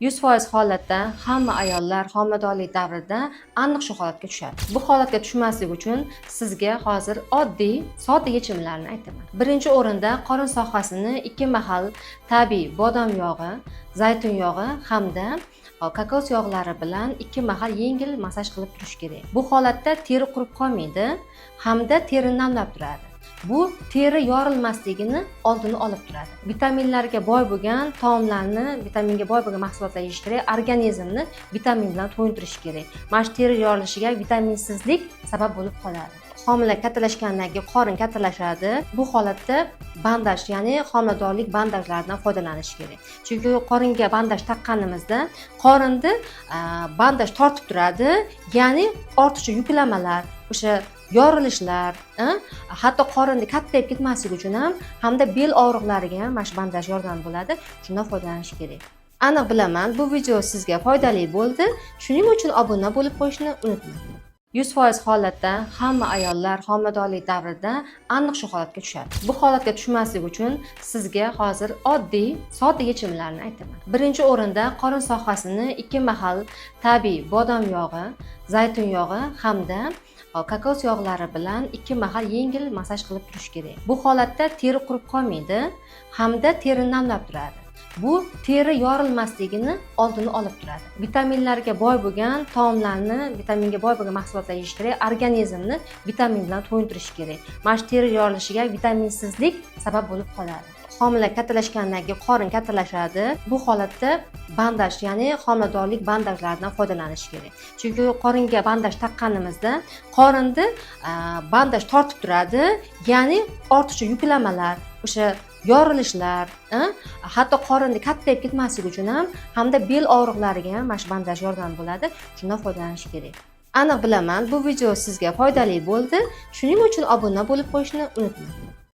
100% holatda hamma ayollar homiladorlik davrida aniq shu holatga tushadi. Bu holatga tushmaslik uchun sizga hozir oddiy, sodda yechimlarni aytaman. Birinchi o'rinda qorin sohasini 2 mahal tabiiy bodom yog'i, zaytun yog'i hamda kokos yog'lari bilan 2 mahal yengil massaj qilib turish kerak. Bu holatda teri qurib qolmaydi hamda terini namlab turadi. Bu teri yorilmasligini oldini olib turadi. Vitaminlarga boy bo'lgan taomlarni, vitaminga boy bo'lgan mahsulotlar yeyish kerak. Organizmni vitamin bilan to'yintirish kerak. Mana shu teri yorilishiga vitaminsizlik sabab bo'lib qoladi. Homila kattalashgandan keyin qorin kattalashadi. Bu holatda bandaj, ya'ni homiladorlik bandajlaridan foydalanish kerak. Chunki qoringa bandaj taqqanimizda qorinni bandaj tortib turadi, ya'ni ortiqcha yuklamalar, o'sha yorilishlar, hatto qorinni kattayib ketmasligi uchun ham hamda bel og'riqlariga ham mana shu bandaj yordam bo'ladi. Shundan foydalanish kerak. Aniq bilaman, bu video sizga foydali bo'ldi. Shuning uchun obuna bo'lib qo'yishni unutmang. 100% holatda hamma ayollar homiladorlik davrida aniq shu holatga tushadi. Bu holatga tushmaslik uchun sizga hozir oddiy, sodda yechimlarni aytaman. Birinchi o'rinda qorin sohasini 2 mahal tabiiy bodom yog'i, zaytun yog'i hamda kokos yog'lari bilan 2 mahal yengil massaj qilib turish kerak. Bu holatda teri qurib qolmaydi hamda terini namlab turadi. Bu teri yorilmasligini oldini olib turadi. Vitaminlarga boy bo'lgan taomlarni, vitaminga boy bo'lgan mahsulotlar yeyish kerak. Organizmni vitamin bilan to'yintirish kerak. Mana shu teri yorilishiga vitaminsizlik sabab bo'lib qoladi. Homila kattalashgandan keyin qorin kattalashadi. Bu holatda bandaj, ya'ni homiladorlik bandajlaridan foydalanish kerak. Chunki qoringa bandaj taqqanimizda qorinni bandaj tortib turadi, ya'ni ortiqcha yuklamalar, o'sha yorilishlar, hatto qorinni kattayib ketmasligi uchun ham hamda bel og'riqlariga ham mana shu bandaj yordam bo'ladi. Shundan foydalanish kerak. Aniq bilaman, bu video sizga foydali bo'ldi. Shuning uchun obuna bo'lib qo'yishni unutmang.